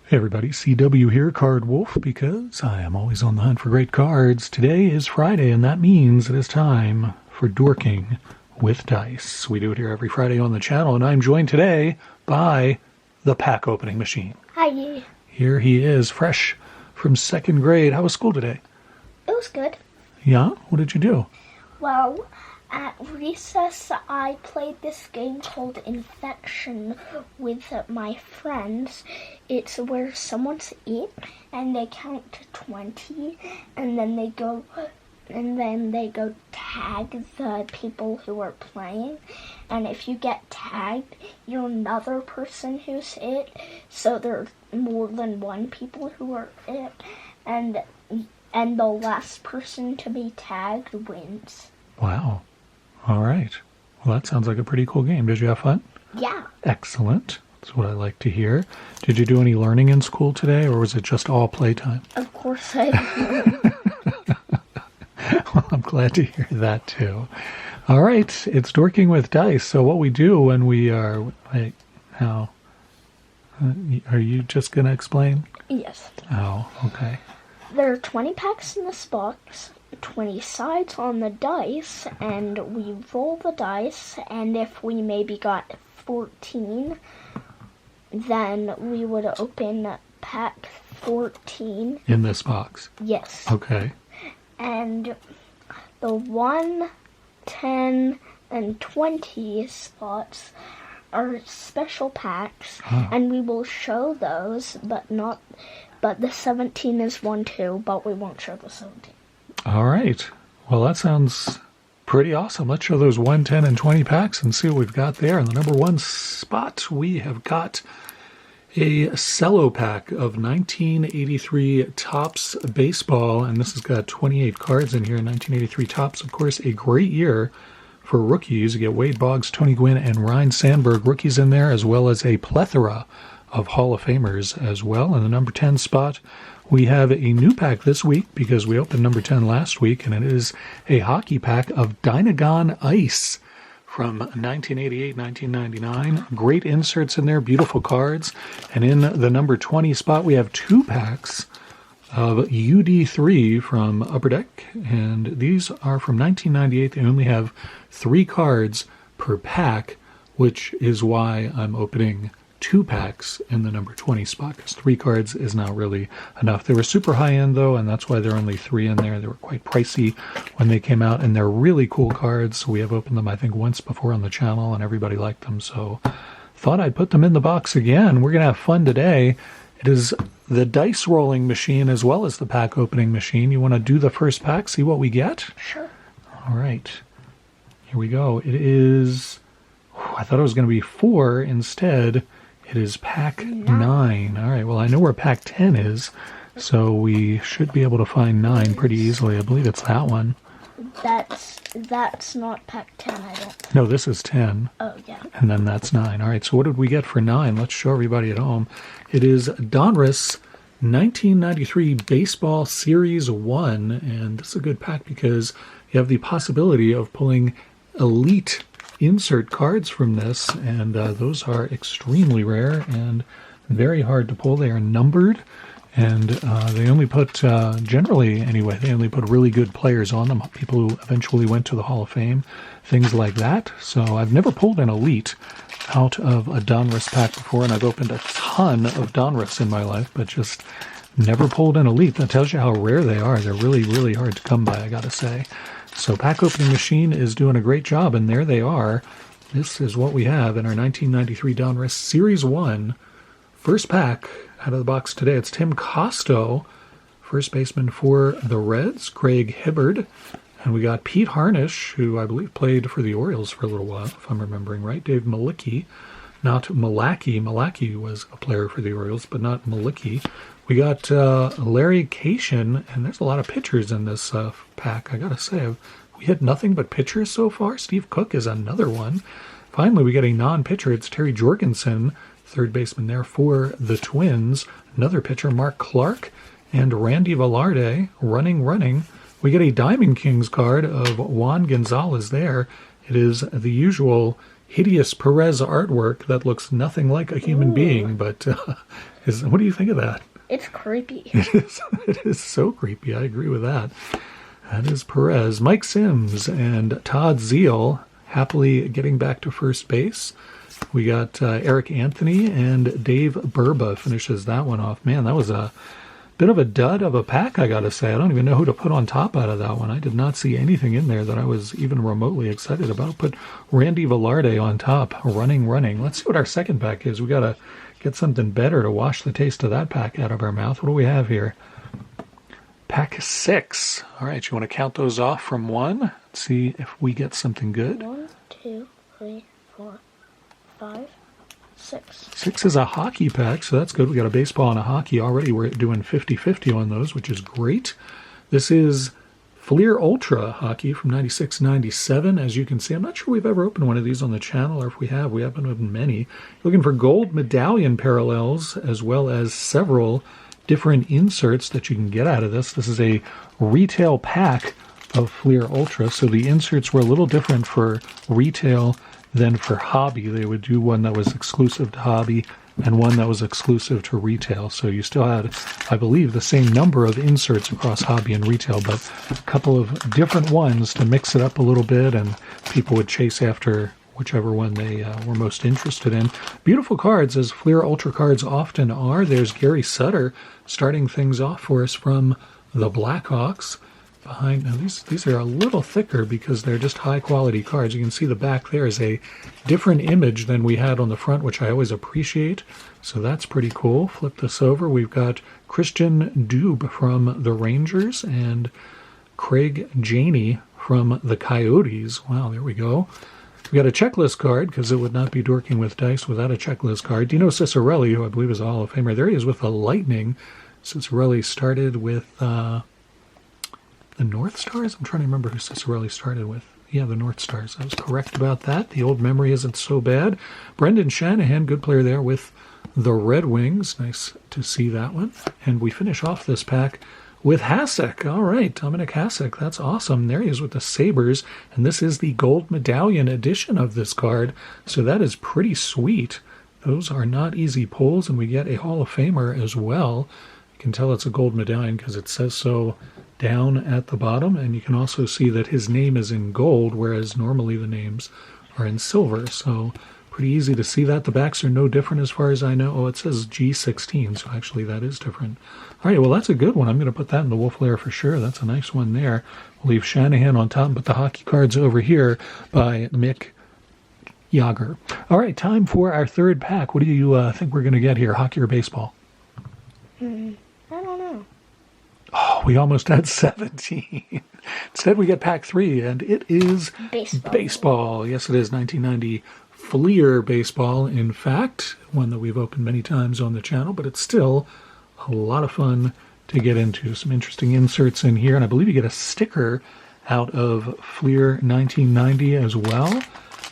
Hey everybody, CW here, Card Wolf, because I am always on the hunt for great cards. Today is Friday, and that means it is time for Dorking with Dice. We do it here every Friday on the channel, and I'm joined today by the pack opening machine. Hi. Here he is, fresh from second grade. How was school today? It was good. Yeah? What did you do? Well, at recess, I played this game called Infection with my friends. It's where someone's in and they count to 20, and then they go tag the people who are playing. And if you get tagged, you're another person who's it. So there's more than one people who are it, and the last person to be tagged wins. Wow. All right. Well, that sounds like a pretty cool game. Did you have fun? Yeah. Excellent. That's what I like to hear. Did you do any learning in school today, or was it just all playtime? Of course I did. Well, I'm glad to hear that, too. All right. It's Dorking with Dice. So what we do when we are... Wait, how? Are you just going to explain? Yes. Oh, okay. There are 20 packs in this box, 20 sides on the dice, and we roll the dice, and if we maybe got 14, then we would open pack 14. In this box? Yes. Okay. And the 1, 10, and 20 spots are special packs, and we will show those, but the 17 is one too, but we won't show the 17. All right. Well, that sounds pretty awesome. Let's show those 1, 10, and 20 packs and see what we've got there. In the number one spot, we have got a cello pack of 1983 Topps Baseball, and this has got 28 cards in here. 1983 Topps, of course, a great year for rookies. You get Wade Boggs, Tony Gwynn, and Ryne Sandberg rookies in there, as well as a plethora of Hall of Famers as well. In the number 10 spot, we have a new pack this week because we opened number 10 last week, and it is a hockey pack of Dynagon Ice from 1988, 1999. Great inserts in there, beautiful cards. And in the number 20 spot, we have two packs of UD3 from Upper Deck, and these are from 1998. They only have 3 cards per pack, which is why I'm opening 2 packs in the number 20 spot, because 3 cards is not really enough. They were super high end though, and that's why there are only 3 in there. They were quite pricey when they came out, and they're really cool cards. We have opened them, I think, once before on the channel, and everybody liked them, so thought I'd put them in the box again. We're gonna have fun today. It is the dice rolling machine as well as the pack opening machine. You want to do the first pack, see what we get? Sure. All right. Here we go. It is... I thought it was going to be 4 instead. It is pack 9. All right, well, I know where pack 10 is, so we should be able to find 9 pretty easily. I believe it's that one. That's not pack 10, I don't. No, this is 10. Oh, yeah. And then that's 9. All right, so what did we get for 9? Let's show everybody at home. It is Donruss 1993 Baseball Series 1, and this is a good pack because you have the possibility of pulling elite insert cards from this, and those are extremely rare and very hard to pull. They are numbered, and they only put, generally anyway, they only put really good players on them, people who eventually went to the Hall of Fame, things like that. So I've never pulled an elite out of a Donruss pack before, and I've opened a ton of Donruss in my life, but just never pulled an elite. That tells you how rare they are. They're really, really hard to come by, I gotta say. So pack opening machine is doing a great job, and there they are. This is what we have in our 1993 Donruss Series 1 first pack out of the box today. It's Tim Costo, first baseman for the Reds, Craig Hibbard, and we got Pete Harnisch, who I believe played for the Orioles for a little while, if I'm remembering right. Dave Malicki, not Malacki. Malacki was a player for the Orioles, but not Malicki. We got Larry Cation, and there's a lot of pitchers in this pack. I gotta say, we hit nothing but pitchers so far. Steve Cook is another one. Finally, we get a non-pitcher. It's Terry Jorgensen, third baseman there for the Twins. Another pitcher, Mark Clark, and Randy Velarde, running. We get a Diamond Kings card of Juan Gonzalez there. It is the usual hideous Perez artwork that looks nothing like a human being, but what do you think of that? It's creepy. It is so creepy. I agree with that. That is Perez. Mike Sims and Todd Zeal happily getting back to first base. We got Eric Anthony and Dave Burba finishes that one off. Man, that was a bit of a dud of a pack, I got to say. I don't even know who to put on top out of that one. I did not see anything in there that I was even remotely excited about. Put Randy Velarde on top, running. Let's see what our second pack is. We got to get something better to wash the taste of that pack out of our mouth. What do we have here? Pack 6. All right, you want to count those off from 1? Let's see if we get something good. 1, 2, 3, 4, 5, 6. 6 is a hockey pack, so that's good. We got a baseball and a hockey already. We're doing 50-50 on those, which is great. This is Fleer Ultra hockey from 96-97. As you can see, I'm not sure we've ever opened one of these on the channel, or if we have, we haven't opened many. Looking for gold medallion parallels, as well as several different inserts that you can get out of this. This is a retail pack of Fleer Ultra, so the inserts were a little different for retail than for hobby. They would do one that was exclusive to hobby and one that was exclusive to retail. So you still had, I believe, the same number of inserts across hobby and retail, but a couple of different ones to mix it up a little bit, and people would chase after whichever one they were most interested in. Beautiful cards, as Fleer Ultra cards often are. There's Gary Sutter starting things off for us from the Blackhawks. Behind, now these are a little thicker because they're just high quality cards. You can see the back there is a different image than we had on the front, which I always appreciate. So that's pretty cool. Flip this over. We've got Christian Dube from the Rangers and Craig Janey from the Coyotes. Wow, there we go. We got a checklist card, because it would not be Dorking with Dice without a checklist card. Dino Cicerelli, who I believe is a Hall of Famer. There he is with the Lightning. Cicerelli started with the North Stars? I'm trying to remember who Cicerelli started with. Yeah, the North Stars. I was correct about that. The old memory isn't so bad. Brendan Shanahan, good player there with the Red Wings. Nice to see that one. And we finish off this pack with Hasek. All right, Dominic Hasek. That's awesome. There he is with the Sabres. And this is the gold medallion edition of this card. So that is pretty sweet. Those are not easy pulls. And we get a Hall of Famer as well. You can tell it's a gold medallion because it says so down at the bottom. And you can also see that his name is in gold, whereas normally the names are in silver. So pretty easy to see that. The backs are no different as far as I know. Oh, it says G16, so actually that is different. All right, well, that's a good one. I'm going to put that in the Wolf Lair for sure. That's a nice one there. We'll leave Shanahan on top and put the hockey cards over here by Mick Yager. All right, time for our third pack. What do you think we're going to get here, hockey or baseball? I don't know. Oh, we almost had 17. Instead, we get pack 3, and it is baseball. Yes, it is 1990 Fleer baseball, in fact, one that we've opened many times on the channel, but it's still a lot of fun to get into. Some interesting inserts in here, and I believe you get a sticker out of Fleer 1990 as well. I'm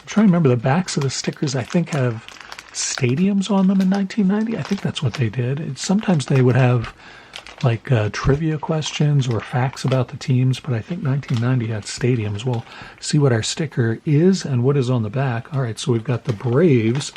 trying to remember the backs of the stickers. I think have stadiums on them in 1990. I think that's what they did. Sometimes they would have like trivia questions or facts about the teams, but I think 1990 had stadiums. We'll see what our sticker is and what is on the back. All right, so we've got the Braves,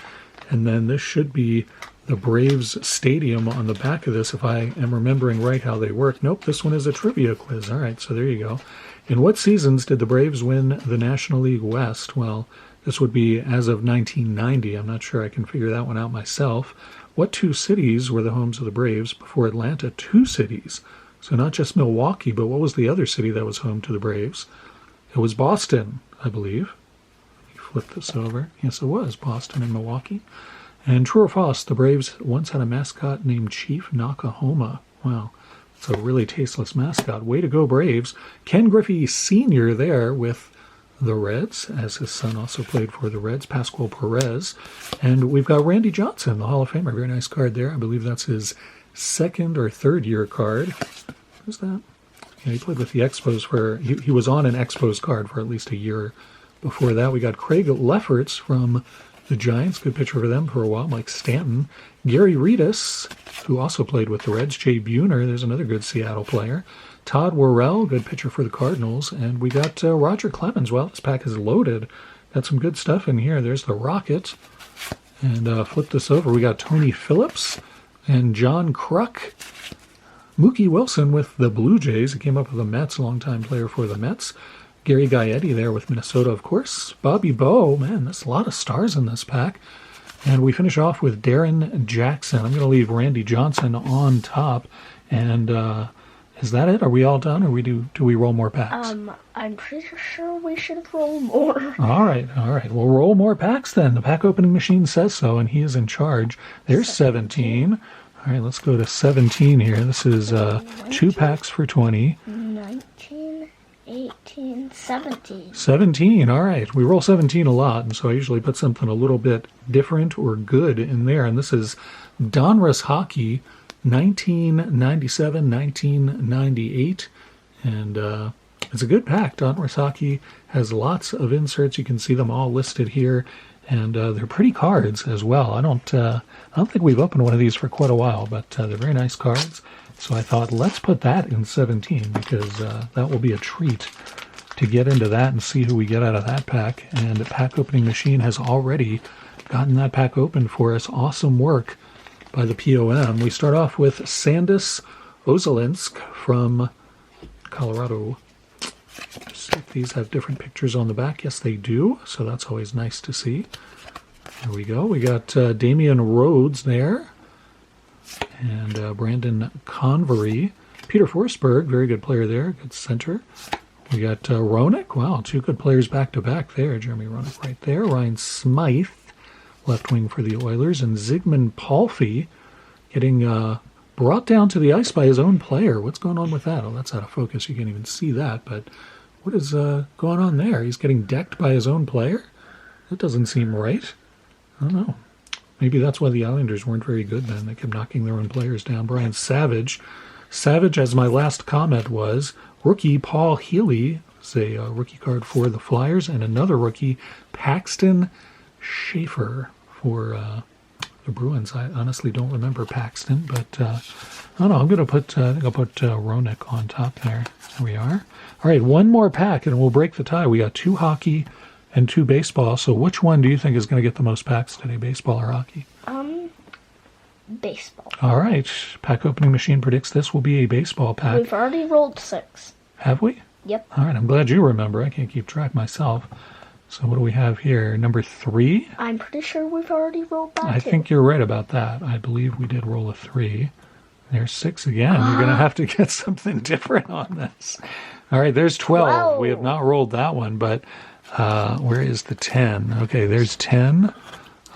and then this should be the Braves Stadium on the back of this, if I am remembering right how they work. Nope, this one is a trivia quiz. All right, so there you go. In what seasons did the Braves win the National League West? Well, this would be as of 1990. I'm not sure I can figure that one out myself. What 2 cities were the homes of the Braves before Atlanta? 2 cities. So not just Milwaukee, but what was the other city that was home to the Braves? It was Boston, I believe. Let me flip this over. Yes, it was Boston and Milwaukee. And true or false, the Braves once had a mascot named Chief Nakahoma. Wow, it's a really tasteless mascot. Way to go, Braves. Ken Griffey Sr. there with the Reds, as his son also played for the Reds, Pascual Perez. And we've got Randy Johnson, the Hall of Famer. Very nice card there. I believe that's his 2nd or 3rd year card. Who's that? Yeah, he played with the Expos for, he was on an Expos card for at least a year before that. We got Craig Lefferts from the Giants. Good pitcher for them for a while. Mike Stanton. Gary Reedus, who also played with the Reds. Jay Buhner, there's another good Seattle player. Todd Worrell, good pitcher for the Cardinals. And we got Roger Clemens. Well, this pack is loaded. Got some good stuff in here. There's the Rocket. And flip this over. We got Tony Phillips and John Kruk. Mookie Wilson with the Blue Jays. He came up with the Mets, longtime player for the Mets. Gary Gaetti there with Minnesota, of course. Bobby Bowe. Man, there's a lot of stars in this pack. And we finish off with Darren Jackson. I'm going to leave Randy Johnson on top. And is that it? Are we all done, or do we roll more packs? I'm pretty sure we should roll more. All right. We'll roll more packs then. The pack opening machine says so, and he is in charge. There's 17. All right, let's go to 17 here. This is 2 packs for 20. 19, 18, 17. 17, all right. We roll 17 a lot, and so I usually put something a little bit different or good in there. And this is Donruss Hockey, 1997, 1998. And it's a good pack. Donruss Hockey has lots of inserts. You can see them all listed here. And they're pretty cards as well. I don't think we've opened one of these for quite a while, but they're very nice cards. So I thought, let's put that in 17 because that will be a treat to get into that and see who we get out of that pack. And the pack opening machine has already gotten that pack open for us. Awesome work by the POM. We start off with Sandis Ozelinsk from Colorado. See if these have different pictures on the back. Yes, they do. So that's always nice to see. Here we go. We got Damian Rhodes there. And Brandon Convery. Peter Forsberg, very good player there. Good center. We got Roenick. Wow, 2 good players back-to-back there. Jeremy Roenick right there. Ryan Smythe, left wing for the Oilers. And Zygmunt Palffy getting brought down to the ice by his own player. What's going on with that? Oh, that's out of focus. You can't even see that. But what is going on there? He's getting decked by his own player? That doesn't seem right. I don't know. Maybe that's why the Islanders weren't very good then. They kept knocking their own players down. Brian Savage. Savage, as my last comment was, rookie Paul Healy. It's a rookie card for the Flyers. And another rookie, Paxton Schaefer for the Bruins. I honestly don't remember Paxton, but I don't know. I'm going to put, I think I'll put Roenick on top there. There we are. All right, one more pack and we'll break the tie. We got 2 hockey and 2 baseball. So which one do you think is going to get the most packs today, baseball or hockey? Baseball. All right. Pack opening machine predicts this will be a baseball pack. We've already rolled 6. Have we? Yep. All right. I'm glad you remember. I can't keep track myself. So what do we have here? Number 3? I'm pretty sure we've already rolled that, I think you're right about that. I believe we did roll a 3. There's 6 again. You're going to have to get something different on this. All right. There's 12. Whoa. We have not rolled that one, but where is the 10? Okay. There's 10.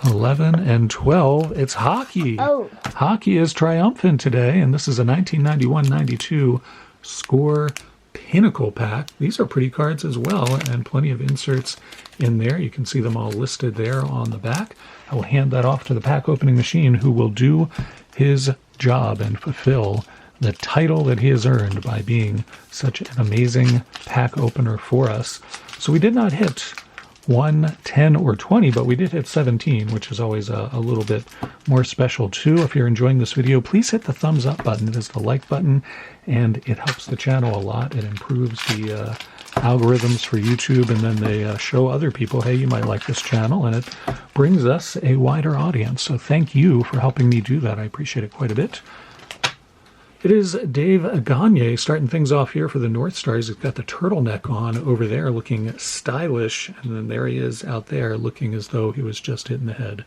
11 and 12. It's hockey. Oh. Hockey is triumphant today, and this is a 1991-92 Score Pinnacle pack. These are pretty cards as well, and plenty of inserts in there. You can see them all listed there on the back. I will hand that off to the pack opening machine, who will do his job and fulfill the title that he has earned by being such an amazing pack opener for us. So we did not hit 1, 10, or 20, but we did hit 17, which is always a little bit more special too. If you're enjoying this video, please hit the thumbs up button. It is the like button, and it helps the channel a lot. It improves the algorithms for YouTube, and then they show other people, hey, you might like this channel, and it brings us a wider audience. So thank you for helping me do that. I appreciate it quite a bit. It is Dave Gagne starting things off here for the North Stars. He's got the turtleneck on over there looking stylish, and then there he is out there looking as though he was just hit in the head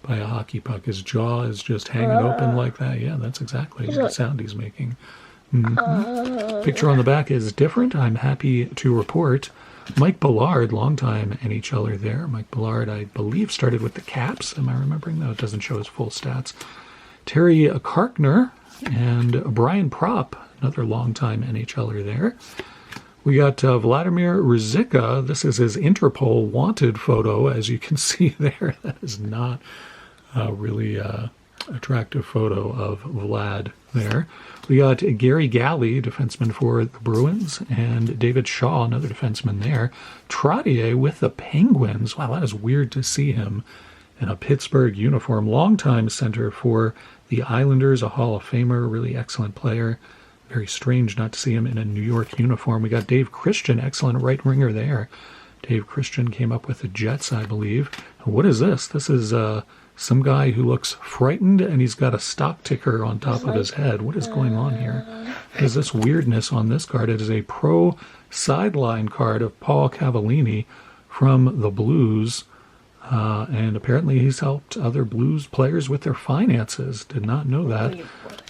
by a hockey puck. His jaw is just hanging open like that. Yeah, that's exactly the sound he's making. Picture on the back is different. I'm happy to report Mike Ballard, longtime NHLer there. Mike Ballard, I believe, started with the Caps. Am I remembering? No, it doesn't show his full stats. Terry Karkner and Brian Propp, another longtime NHLer there. We got Vladimir Rizika. This is his Interpol wanted photo, as you can see there. That is not a really attractive photo of Vlad there. We got Gary Galley, defenseman for the Bruins, and David Shaw, another defenseman there. Trottier with the Penguins. Wow, that is weird to see him in a Pittsburgh uniform. Longtime center for the Islanders, a Hall of Famer, really excellent player. Very strange not to see him in a New York uniform. We got Dave Christian, excellent right winger there. Dave Christian came up with the Jets, I believe. What is this? This is some guy who looks frightened, and he's got a stock ticker on top of his head. What is going on here? What is this weirdness on this card? It is a pro sideline card of Paul Cavallini from the Blues. And apparently he's helped other Blues players with their finances. Did not know that.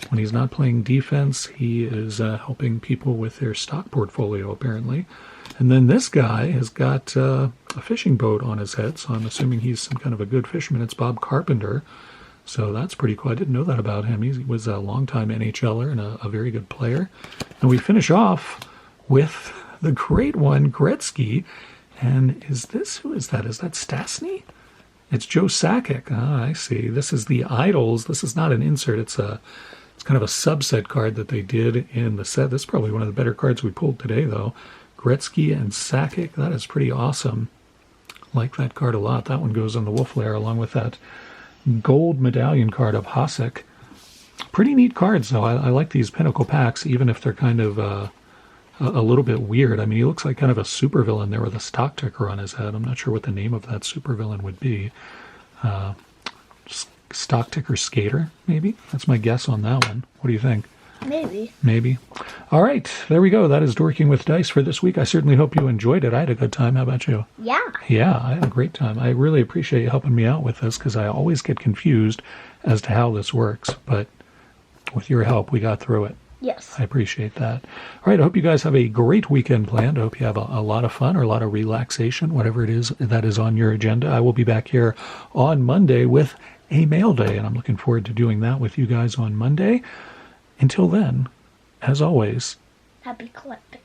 When he's not playing defense, he is helping people with their stock portfolio, apparently. And then this guy has got a fishing boat on his head, so I'm assuming he's some kind of a good fisherman. It's Bob Carpenter. So that's pretty cool. I didn't know that about him. He was a longtime NHLer and a very good player. And we finish off with the great one, Gretzky. And who is that? Is that Stastny? It's Joe Sakic. Ah, I see. This is the Idols. This is not an insert. It's kind of a subset card that they did in the set. This is probably one of the better cards we pulled today, though. Gretzky and Sakic. That is pretty awesome. Like that card a lot. That one goes on the Wolf Lair along with that gold medallion card of Hasek. Pretty neat cards, though. I like these Pinnacle packs, even if they're kind of a little bit weird. I mean, he looks like kind of a supervillain there with a stock ticker on his head. I'm not sure what the name of that supervillain would be. Stock ticker skater, maybe? That's my guess on that one. What do you think? Maybe. All right, there we go. That is Dorking with Dice for this week. I certainly hope you enjoyed it. I had a good time. How about you? Yeah. Yeah, I had a great time. I really appreciate you helping me out with this because I always get confused as to how this works. But with your help, we got through it. Yes. I appreciate that. All right, I hope you guys have a great weekend planned. I hope you have a lot of fun or a lot of relaxation, whatever it is that is on your agenda. I will be back here on Monday with a mail day, and I'm looking forward to doing that with you guys on Monday. Until then, as always, Happy collecting.